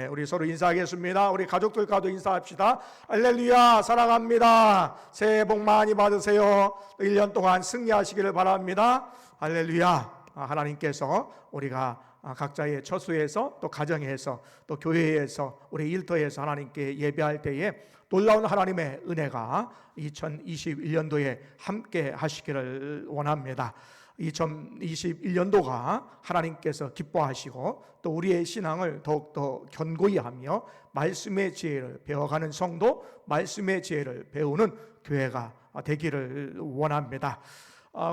우리 서로 인사하겠습니다. 우리 가족들과도 인사합시다. 할렐루야, 사랑합니다. 새해 복 많이 받으세요. 1년 동안 승리하시기를 바랍니다. 할렐루야. 하나님께서 우리가 각자의 처소에서 또 가정에서 또 교회에서 우리 일터에서 하나님께 예배할 때에 놀라운 하나님의 은혜가 2021년도에 함께 하시기를 원합니다. 2021년도가 하나님께서 기뻐하시고 또 우리의 신앙을 더욱더 견고히 하며 말씀의 지혜를 배워가는 성도, 말씀의 지혜를 배우는 교회가 되기를 원합니다.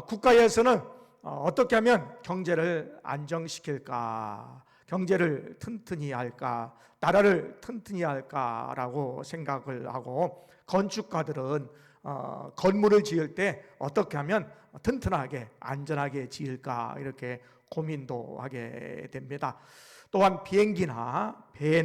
국가에서는 어떻게 하면 경제를 안정시킬까, 경제를 튼튼히 할까, 나라를 튼튼히 할까라고 생각을 하고, 건축가들은 건물을 지을 때 어떻게 하면 튼튼하게 안전하게 지을까 이렇게 고민도 하게 됩니다. 또한 비행기나 배에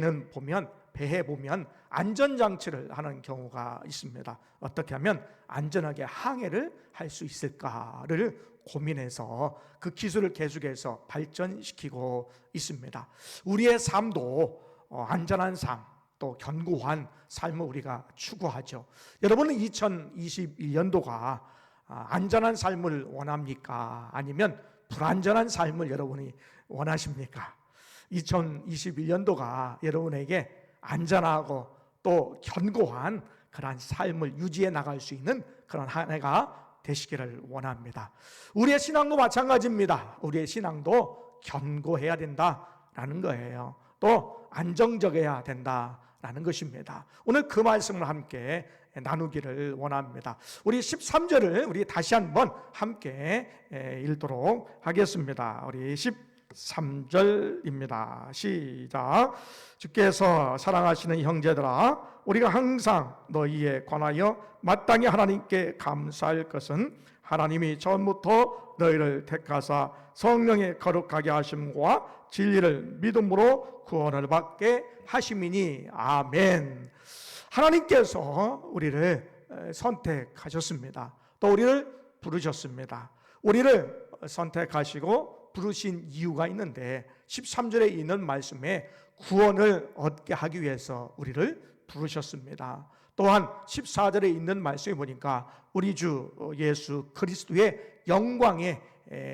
보면 안전장치를 하는 경우가 있습니다. 어떻게 하면 안전하게 항해를 할 수 있을까를 고민해서 그 기술을 계속해서 발전시키고 있습니다. 우리의 삶도 안전한 삶, 또 견고한 삶을 우리가 추구하죠. 여러분은 2021년도가 안전한 삶을 원합니까? 아니면 불안전한 삶을 여러분이 원하십니까? 2021년도가 여러분에게 안전하고 또 견고한 그런 삶을 유지해 나갈 수 있는 그런 한 해가 되시기를 원합니다. 우리의 신앙도 마찬가지입니다. 우리의 신앙도 견고해야 된다라는 거예요. 또 안정적이어야 된다라는 것입니다. 오늘 그 말씀을 함께 나누기를 원합니다. 우리 13절을 우리 다시 한번 함께 읽도록 하겠습니다. 우리 13절입니다. 시작. 주께서 사랑하시는 형제들아, 우리가 항상 너희에 관하여 마땅히 하나님께 감사할 것은 하나님이 처음부터 너희를 택하사 성령의 거룩하게 하심과 진리를 믿음으로 구원을 받게 하심이니. 아멘. 하나님께서 우리를 선택하셨습니다. 또 우리를 부르셨습니다. 우리를 선택하시고 부르신 이유가 있는데 13절에 있는 말씀에 구원을 얻게 하기 위해서 우리를 부르셨습니다. 또한 14절에 있는 말씀에 보니까 우리 주 예수 그리스도의 영광에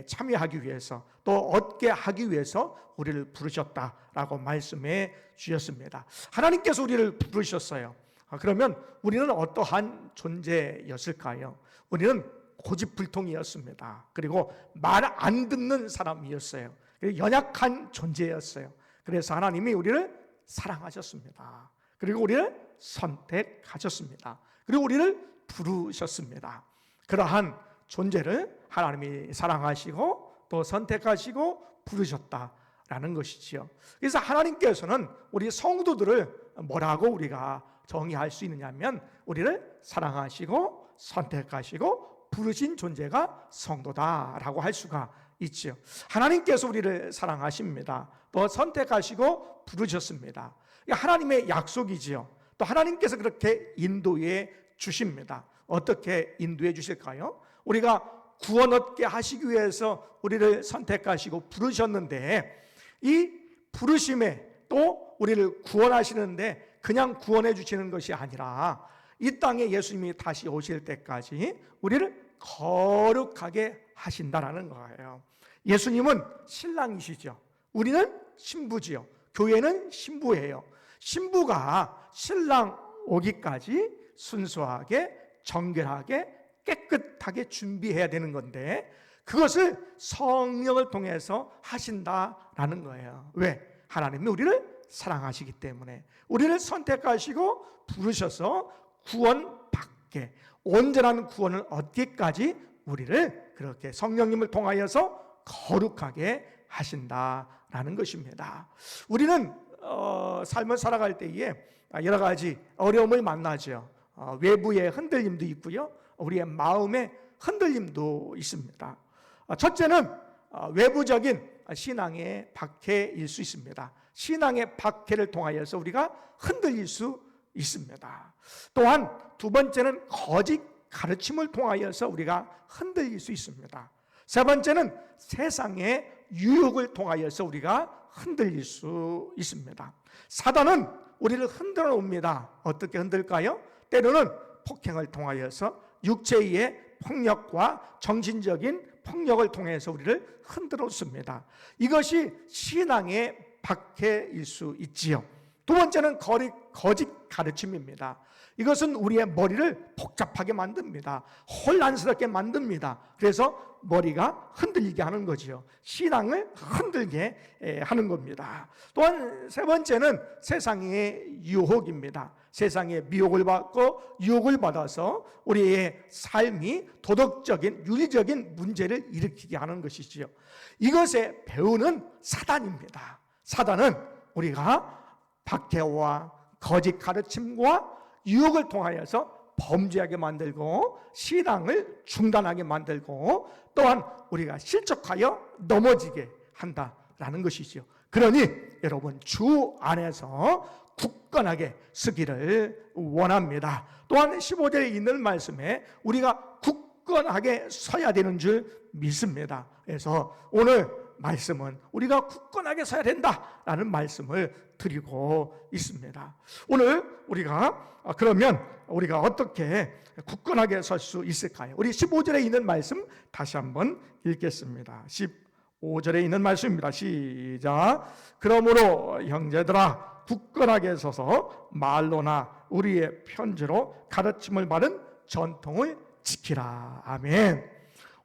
참여하기 위해서 또 얻게 하기 위해서 우리를 부르셨다라고 말씀해 주셨습니다. 하나님께서 우리를 부르셨어요. 그러면 우리는 어떠한 존재였을까요? 우리는 고집불통이었습니다. 그리고 말 안 듣는 사람이었어요. 연약한 존재였어요. 그래서 하나님이 우리를 사랑하셨습니다. 그리고 우리를 선택하셨습니다. 그리고 우리를 부르셨습니다. 그러한 존재를 하나님이 사랑하시고 또 선택하시고 부르셨다라는 것이지요. 그래서 하나님께서는 우리 성도들을 뭐라고 우리가 정의할 수 있느냐면 우리를 사랑하시고 선택하시고 부르신 존재가 성도다라고 할 수가 있죠. 하나님께서 우리를 사랑하십니다. 또 선택하시고 부르셨습니다. 하나님의 약속이지요. 또 하나님께서 그렇게 인도해 주십니다. 어떻게 인도해 주실까요? 우리가 구원 얻게 하시기 위해서 우리를 선택하시고 부르셨는데 이 부르심에 또 우리를 구원하시는데 그냥 구원해 주시는 것이 아니라 이 땅에 예수님이 다시 오실 때까지 우리를 거룩하게 하신다라는 거예요. 예수님은 신랑이시죠. 우리는 신부지요. 교회는 신부예요. 신부가 신랑 오기까지 순수하게 정결하게 깨끗하게 준비해야 되는 건데 그것을 성령을 통해서 하신다라는 거예요. 왜? 하나님이 우리를 사랑하시기 때문에 우리를 선택하시고 부르셔서 구원받게 온전한 구원을 얻기까지 우리를 그렇게 성령님을 통하여서 거룩하게 하신다라는 것입니다. 우리는 삶을 살아갈 때에 여러 가지 어려움을 만나죠. 외부의 흔들림도 있고요. 우리의 마음의 흔들림도 있습니다. 첫째는 외부적인 신앙의 박해일 수 있습니다. 신앙의 박해를 통하여서 우리가 흔들릴 수 있습니다. 또한 두 번째는 거짓 가르침을 통하여서 우리가 흔들릴 수 있습니다. 세 번째는 세상의 유혹을 통하여서 우리가 흔들릴 수 있습니다. 사단은 우리를 흔들어 옵니다. 어떻게 흔들까요? 때로는 폭행을 통하여서 육체의 폭력과 정신적인 폭력을 통해서 우리를 흔들어 씁니다. 이것이 신앙의 박해일 수 있지요. 두 번째는 거짓 가르침입니다. 이것은 우리의 머리를 복잡하게 만듭니다. 혼란스럽게 만듭니다. 그래서 머리가 흔들리게 하는 거지요. 신앙을 흔들게 하는 겁니다. 또한 세 번째는 세상의 유혹입니다. 세상의 미혹을 받고 유혹을 받아서 우리의 삶이 도덕적인 윤리적인 문제를 일으키게 하는 것이지요. 이것의 배우는 사단입니다. 사단은 우리가 박해와 거짓 가르침과 유혹을 통하여서 범죄하게 만들고 신앙을 중단하게 만들고 또한 우리가 실족하여 넘어지게 한다라는 것이죠. 그러니 여러분 주 안에서 굳건하게 서기를 원합니다. 또한 15절에 있는 말씀에 우리가 굳건하게 서야 되는 줄 믿습니다. 그래서 오늘 말씀은 우리가 굳건하게 서야 된다라는 말씀을 드리고 있습니다. 오늘 그러면 우리가 어떻게 굳건하게 설 수 있을까요? 우리 15절에 있는 말씀 다시 한번 읽겠습니다. 15절에 있는 말씀입니다. 시작. 그러므로 형제들아 굳건하게 서서 말로나 우리의 편지로 가르침을 받은 전통을 지키라. 아멘.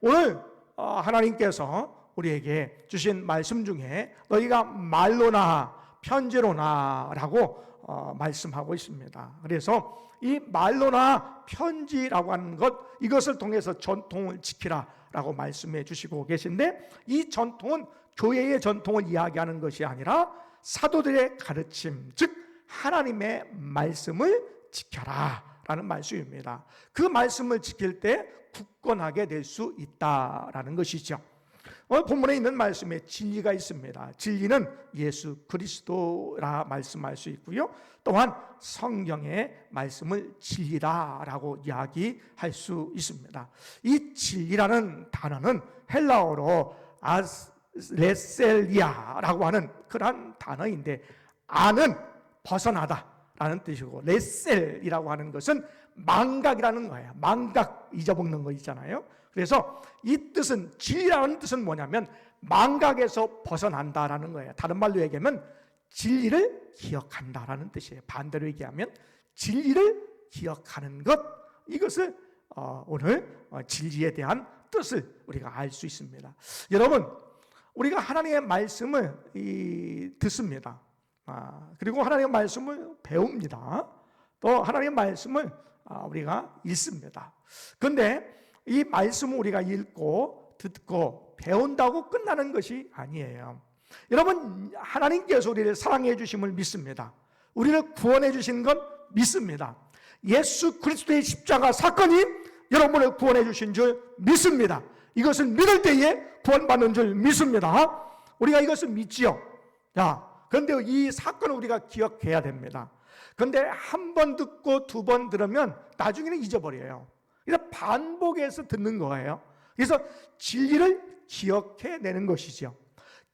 오늘 하나님께서 우리에게 주신 말씀 중에 너희가 말로나 편지로나 라고 말씀하고 있습니다. 그래서 이 말로나 편지라고 하는 것, 이것을 통해서 전통을 지키라 라고 말씀해 주시고 계신데, 이 전통은 교회의 전통을 이야기하는 것이 아니라 사도들의 가르침, 즉 하나님의 말씀을 지켜라 라는 말씀입니다. 그 말씀을 지킬 때 굳건하게 될 수 있다라는 것이죠. 본문에 있는 말씀에 진리가 있습니다. 진리는 예수 그리스도라 말씀할 수 있고요. 또한 성경의 말씀을 진리다라고 이야기할 수 있습니다. 이 진리라는 단어는 헬라어로 레셀리아라고 하는 그러한 단어인데, 아는 벗어나다라는 뜻이고, 레셀이라고 하는 것은 망각이라는 거예요. 망각, 잊어먹는 거 있잖아요. 그래서 이 뜻은, 진리라는 뜻은 뭐냐면 망각에서 벗어난다라는 거예요. 다른 말로 얘기하면 진리를 기억한다라는 뜻이에요. 반대로 얘기하면 진리를 기억하는 것, 이것을 오늘 진리에 대한 뜻을 우리가 알 수 있습니다. 여러분, 우리가 하나님의 말씀을 듣습니다. 그리고 하나님의 말씀을 배웁니다. 또 하나님의 말씀을 우리가 읽습니다. 그런데 이 말씀을 우리가 읽고 듣고 배운다고 끝나는 것이 아니에요. 여러분, 하나님께서 우리를 사랑해 주심을 믿습니다. 우리를 구원해 주신 건 믿습니다. 예수 그리스도의 십자가 사건이 여러분을 구원해 주신 줄 믿습니다. 이것을 믿을 때에 구원받는 줄 믿습니다. 우리가 이것을 믿지요. 그런데 이 사건을 우리가 기억해야 됩니다. 그런데 한 번 듣고 두 번 들으면 나중에는 잊어버려요. 그래서 반복해서 듣는 거예요. 그래서 진리를 기억해내는 것이죠.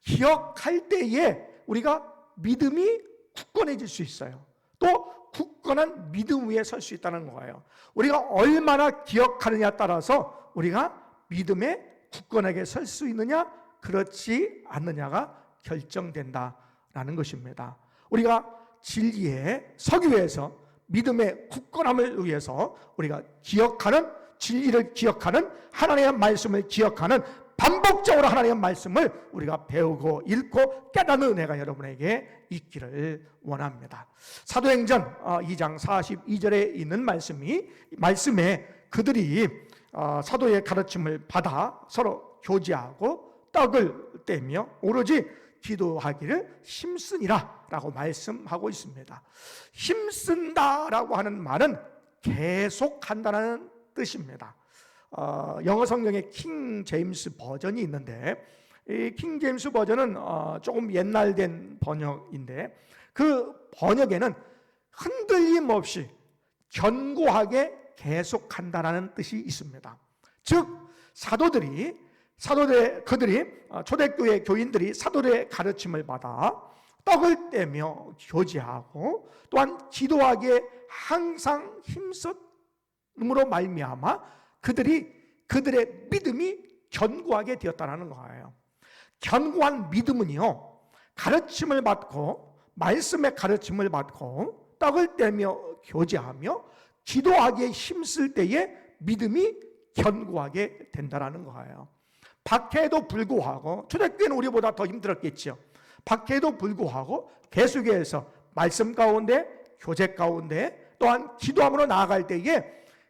기억할 때에 우리가 믿음이 굳건해질 수 있어요. 또 굳건한 믿음 위에 설 수 있다는 거예요. 우리가 얼마나 기억하느냐에 따라서 우리가 믿음에 굳건하게 설 수 있느냐, 그렇지 않느냐가 결정된다라는 것입니다. 우리가 진리에 서기 위해서, 믿음의 굳건함을 위해서 우리가 기억하는, 진리를 기억하는, 하나님의 말씀을 기억하는, 반복적으로 하나님의 말씀을 우리가 배우고 읽고 깨닫는 은혜가 여러분에게 있기를 원합니다. 사도행전 2장 42절에 있는 말씀에 그들이 사도의 가르침을 받아 서로 교제하고 떡을 떼며 오로지 기도하기를 힘쓰니라 라고 말씀하고 있습니다. 힘쓴다라고 하는 말은 계속한다는 뜻입니다. 영어 성경에 킹 제임스 버전이 있는데, 이 킹 제임스 버전은 조금 옛날된 번역인데, 그 번역에는 흔들림 없이 견고하게 계속한다라는 뜻이 있습니다. 즉 사도들이 초대교회 교인들이 사도들의 가르침을 받아 떡을 떼며 교제하고 또한 기도하기에 항상 힘썼음으로 말미암아 그들의 믿음이 견고하게 되었다는 거예요. 견고한 믿음은요, 가르침을 받고 말씀의 가르침을 받고 떡을 떼며 교제하며 기도하기에 힘쓸 때에 믿음이 견고하게 된다는 거예요. 박해에도 불구하고, 초대교회는 우리보다 더 힘들었겠죠. 박해에도 불구하고 계속해서 말씀 가운데, 교제 가운데, 또한 기도함으로 나아갈 때에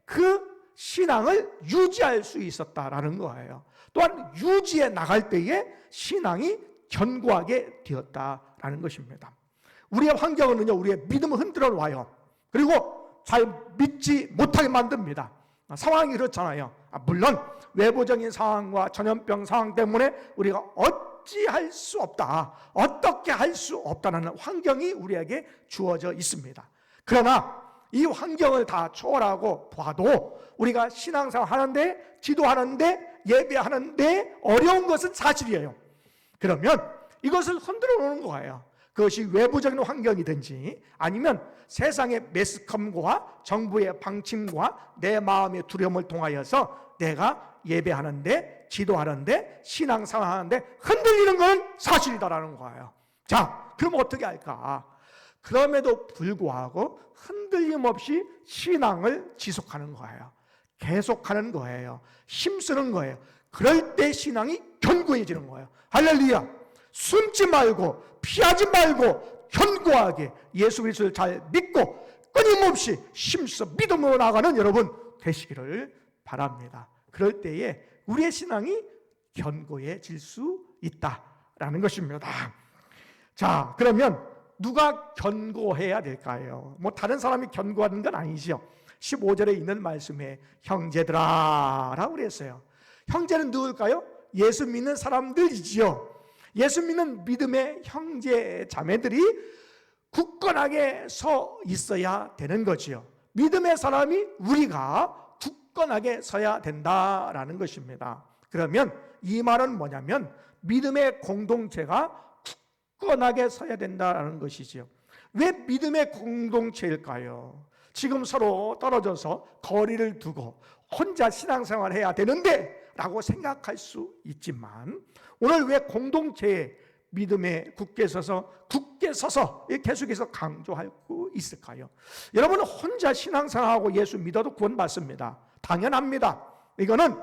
그 신앙을 유지할 수 있었다라는 거예요. 또한 유지해 나갈 때에 신앙이 견고하게 되었다라는 것입니다. 우리의 환경은요, 우리의 믿음을 흔들어 놔요. 그리고 잘 믿지 못하게 만듭니다. 상황이 그렇잖아요. 물론 외부적인 상황과 전염병 상황 때문에 우리가 어찌할 수 없다, 어떻게 할 수 없다는 환경이 우리에게 주어져 있습니다. 그러나 이 환경을 다 초월하고 봐도 우리가 신앙생활 하는데, 기도하는데, 예배하는데 어려운 것은 사실이에요. 그러면 이것을 흔들어 놓는 거예요. 그것이 외부적인 환경이든지 아니면 세상의 매스컴과 정부의 방침과 내 마음의 두려움을 통하여서 내가 예배하는데, 기도하는데, 신앙생활하는데 흔들리는 건 사실이다라는 거예요. 자, 그럼 어떻게 할까? 그럼에도 불구하고 흔들림 없이 신앙을 지속하는 거예요. 계속하는 거예요. 힘쓰는 거예요. 그럴 때 신앙이 견고해지는 거예요. 할렐루야! 숨지 말고, 피하지 말고 견고하게 예수 그리스도를 잘 믿고 끊임없이 힘써 믿음으로 나가는 여러분 되시기를 바랍니다. 그럴 때에 우리의 신앙이 견고해질 수 있다라는 것입니다. 자, 그러면 누가 견고해야 될까요? 다른 사람이 견고하는 건 아니죠. 15절에 있는 말씀에 형제들아 라고 그랬어요. 형제는 누굴까요? 예수 믿는 사람들이지요. 예수 믿는 믿음의 형제 자매들이 굳건하게 서 있어야 되는 거지요. 믿음의 사람이 우리가 굳건하게 서야 된다라는 것입니다. 그러면 이 말은 뭐냐면 믿음의 공동체가 굳건하게 서야 된다는 것이지요. 왜 믿음의 공동체일까요? 지금 서로 떨어져서 거리를 두고 혼자 신앙생활을 해야 되는데 라고 생각할 수 있지만 오늘 왜 공동체의 믿음에 굳게 서서 계속해서 강조하고 있을까요? 여러분은 혼자 신앙생활하고 예수 믿어도 구원받습니다. 당연합니다. 이거는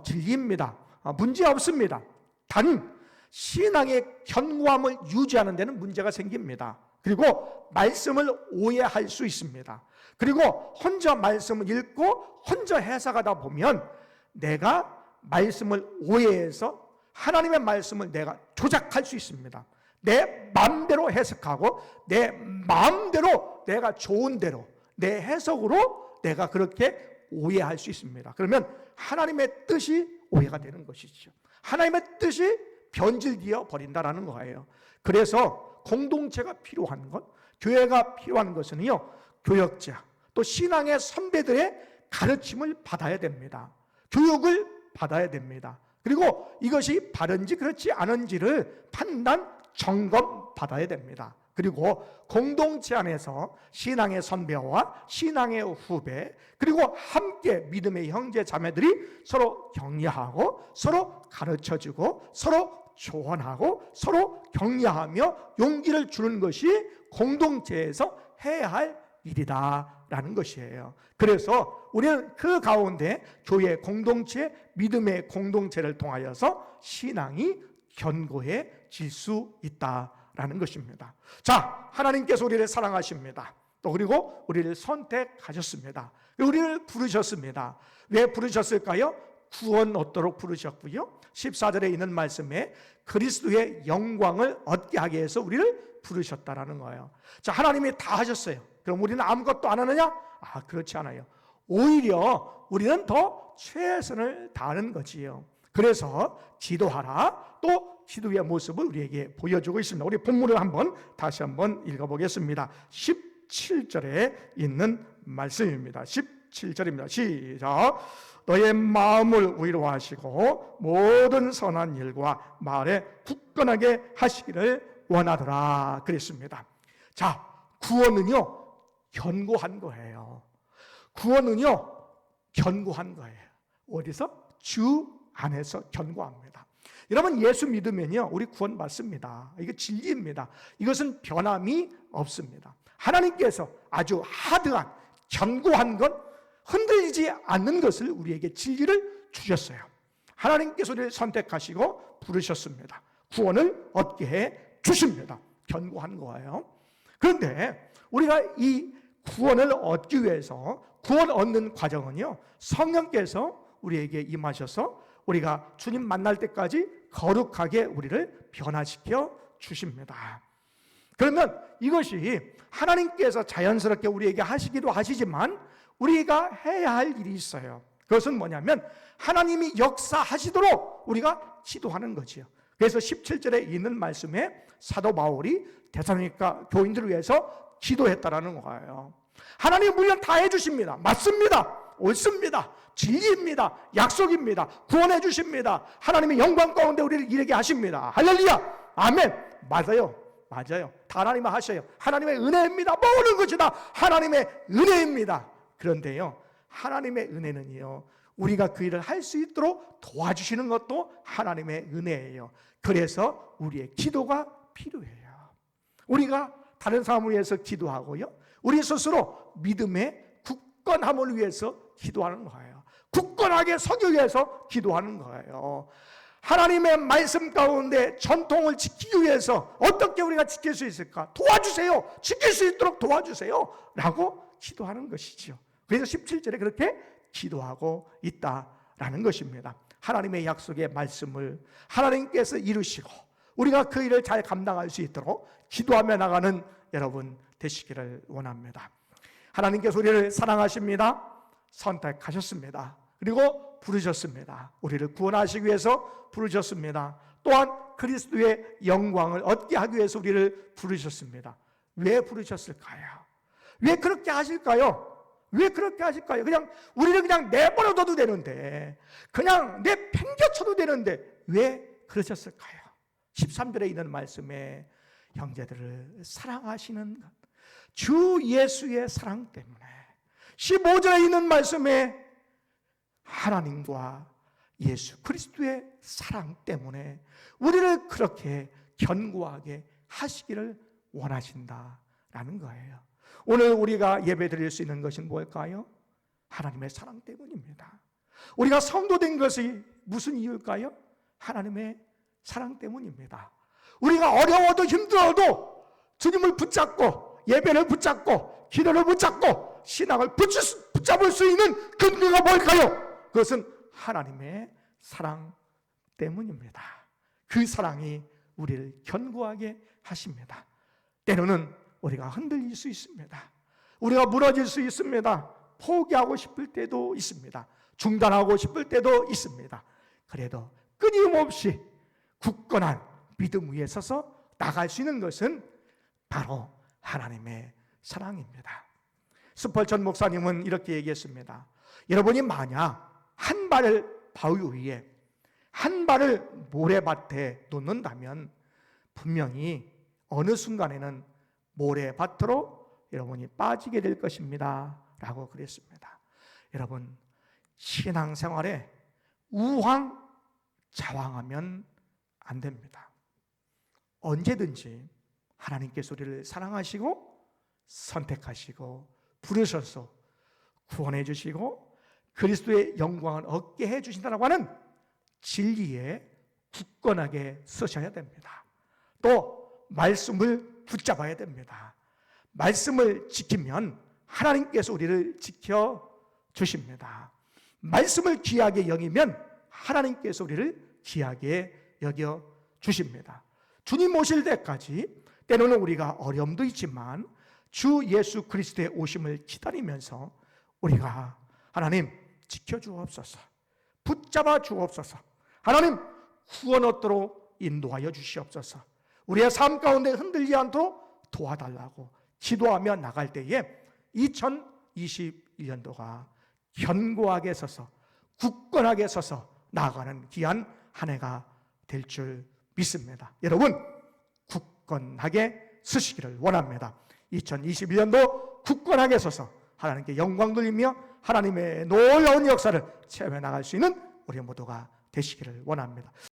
진리입니다. 문제 없습니다. 단 신앙의 견고함을 유지하는 데는 문제가 생깁니다. 그리고 말씀을 오해할 수 있습니다. 그리고 혼자 말씀을 읽고 혼자 해석하다 보면 내가 말씀을 오해해서 하나님의 말씀을 내가 조작할 수 있습니다. 내 마음대로 해석하고 내 마음대로 내가 좋은 대로 내 해석으로 내가 그렇게 오해할 수 있습니다. 그러면 하나님의 뜻이 오해가 되는 것이죠. 하나님의 뜻이 변질되어 버린다라는 거예요. 그래서 공동체가 필요한 것, 교회가 필요한 것은요, 교역자 또 신앙의 선배들의 가르침을 받아야 됩니다. 교육을 받아야 됩니다. 그리고 이것이 바른지 그렇지 않은지를 판단, 점검 받아야 됩니다. 그리고 공동체 안에서 신앙의 선배와 신앙의 후배 그리고 함께 믿음의 형제 자매들이 서로 격려하고 서로 가르쳐주고 서로 조언하고 서로 격려하며 용기를 주는 것이 공동체에서 해야 할 일이다라는 것이에요. 그래서 우리는 그 가운데 교회 공동체, 믿음의 공동체를 통하여서 신앙이 견고해질 수 있다라는 것입니다. 자, 하나님께서 우리를 사랑하십니다. 또 그리고 우리를 선택하셨습니다. 우리를 부르셨습니다. 왜 부르셨을까요? 구원 얻도록 부르셨고요. 14절에 있는 말씀에 그리스도의 영광을 얻게 하기 위해서 우리를 부르셨다라는 거예요. 자, 하나님이 다 하셨어요. 그럼 우리는 아무것도 안 하느냐? 그렇지 않아요. 오히려 우리는 더 최선을 다하는 거지요. 그래서 기도하라. 또 기도의 모습을 우리에게 보여주고 있습니다. 우리 본문을 다시 한번 읽어보겠습니다. 17절에 있는 말씀입니다. 17절입니다. 시작. 너의 마음을 위로하시고 모든 선한 일과 말에 굳건하게 하시기를 원하더라 그랬습니다. 자, 구원은요 견고한 거예요. 구원은요 견고한 거예요. 어디서? 주 안에서 견고합니다. 여러분, 예수 믿으면요 우리 구원 받습니다. 이거 진리입니다. 이것은 변함이 없습니다. 하나님께서 아주 하드한 견고한 것, 흔들리지 않는 것을 우리에게 진리를 주셨어요. 하나님께서 우리를 선택하시고 부르셨습니다. 구원을 얻게 해 주십니다. 견고한 거예요. 그런데 우리가 이 구원을 얻기 위해서 구원 얻는 과정은요 성령께서 우리에게 임하셔서 우리가 주님 만날 때까지 거룩하게 우리를 변화시켜 주십니다. 그러면 이것이 하나님께서 자연스럽게 우리에게 하시기도 하시지만 우리가 해야 할 일이 있어요. 그것은 뭐냐면 하나님이 역사하시도록 우리가 기도하는 거지요. 그래서 17절에 있는 말씀에 사도 바울이 데살로니가 교인들을 위해서 기도했다라는 거예요. 하나님 물론 다 해주십니다. 맞습니다. 옳습니다. 진리입니다. 약속입니다. 구원해 주십니다. 하나님의 영광 가운데 우리를 이르게 하십니다. 할렐루야. 아멘. 맞아요. 맞아요. 다 하나님은 하셔요. 하나님의 은혜입니다. 모든 것이 다 하나님의 은혜입니다. 그런데요 하나님의 은혜는요 우리가 그 일을 할 수 있도록 도와주시는 것도 하나님의 은혜예요. 그래서 우리의 기도가 필요해요. 우리가 다른 사람을 위해서 기도하고요 우리 스스로 믿음의 굳건함을 위해서 기도하는 거예요. 굳건하게 서기 위해서 기도하는 거예요. 하나님의 말씀 가운데 전통을 지키기 위해서 어떻게 우리가 지킬 수 있을까? 도와주세요. 지킬 수 있도록 도와주세요. 라고 기도하는 것이죠. 그래서 17절에 그렇게 기도하고 있다라는 것입니다. 하나님의 약속의 말씀을 하나님께서 이루시고 우리가 그 일을 잘 감당할 수 있도록 기도하며 나가는 여러분 되시기를 원합니다. 하나님께서 우리를 사랑하십니다. 선택하셨습니다. 그리고 부르셨습니다. 우리를 구원하시기 위해서 부르셨습니다. 또한 그리스도의 영광을 얻게 하기 위해서 우리를 부르셨습니다. 왜 부르셨을까요? 왜 그렇게 하실까요? 왜 그렇게 하실까요? 그냥 우리를 그냥 내버려둬도 되는데, 그냥 내팽개쳐도 되는데 왜 그러셨을까요? 13절에 있는 말씀에 형제들을 사랑하시는 것, 주 예수의 사랑 때문에, 15절에 있는 말씀에 하나님과 예수 그리스도의 사랑 때문에 우리를 그렇게 견고하게 하시기를 원하신다라는 거예요. 오늘 우리가 예배드릴 수 있는 것은 뭘까요? 하나님의 사랑 때문입니다. 우리가 성도된 것이 무슨 이유일까요? 하나님의 사랑 때문입니다. 우리가 어려워도 힘들어도 주님을 붙잡고 예배를 붙잡고 기도를 붙잡고 신앙을 붙잡을 수 있는 근거가 뭘까요? 그것은 하나님의 사랑 때문입니다. 그 사랑이 우리를 견고하게 하십니다. 때로는 우리가 흔들릴 수 있습니다. 우리가 무너질 수 있습니다. 포기하고 싶을 때도 있습니다. 중단하고 싶을 때도 있습니다. 그래도 끊임없이 굳건한 믿음 위에 서서 나갈 수 있는 것은 바로 하나님의 사랑입니다. 스펄전 목사님은 이렇게 얘기했습니다. 여러분이 만약 한 발을 바위 위에 한 발을 모래밭에 놓는다면 분명히 어느 순간에는 모래밭으로 여러분이 빠지게 될 것입니다 라고 그랬습니다. 여러분, 신앙생활에 우왕좌왕하면 안 됩니다. 언제든지 하나님께서 우리를 사랑하시고 선택하시고 부르셔서 구원해 주시고 그리스도의 영광을 얻게 해 주신다고 하는 진리에 굳건하게 서셔야 됩니다. 또 말씀을 붙잡아야 됩니다. 말씀을 지키면 하나님께서 우리를 지켜 주십니다. 말씀을 귀하게 여기면 하나님께서 우리를 귀하게 여겨 주십니다. 주님 오실 때까지 때로는 우리가 어려움도 있지만 주 예수 그리스도의 오심을 기다리면서 우리가 하나님 지켜주옵소서, 붙잡아 주옵소서, 하나님 구원 얻도록 인도하여 주시옵소서, 우리의 삶 가운데 흔들리지 않도록 도와달라고 기도하며 나갈 때에 2021년도가 견고하게 서서 굳건하게 서서 나아가는 귀한 한 해가 될 줄 믿습니다. 여러분 굳건하게 서시기를 원합니다. 2021년도 굳건하게 서서 하나님께 영광 돌리며 하나님의 놀라운 역사를 체험해 나갈 수 있는 우리 모두가 되시기를 원합니다.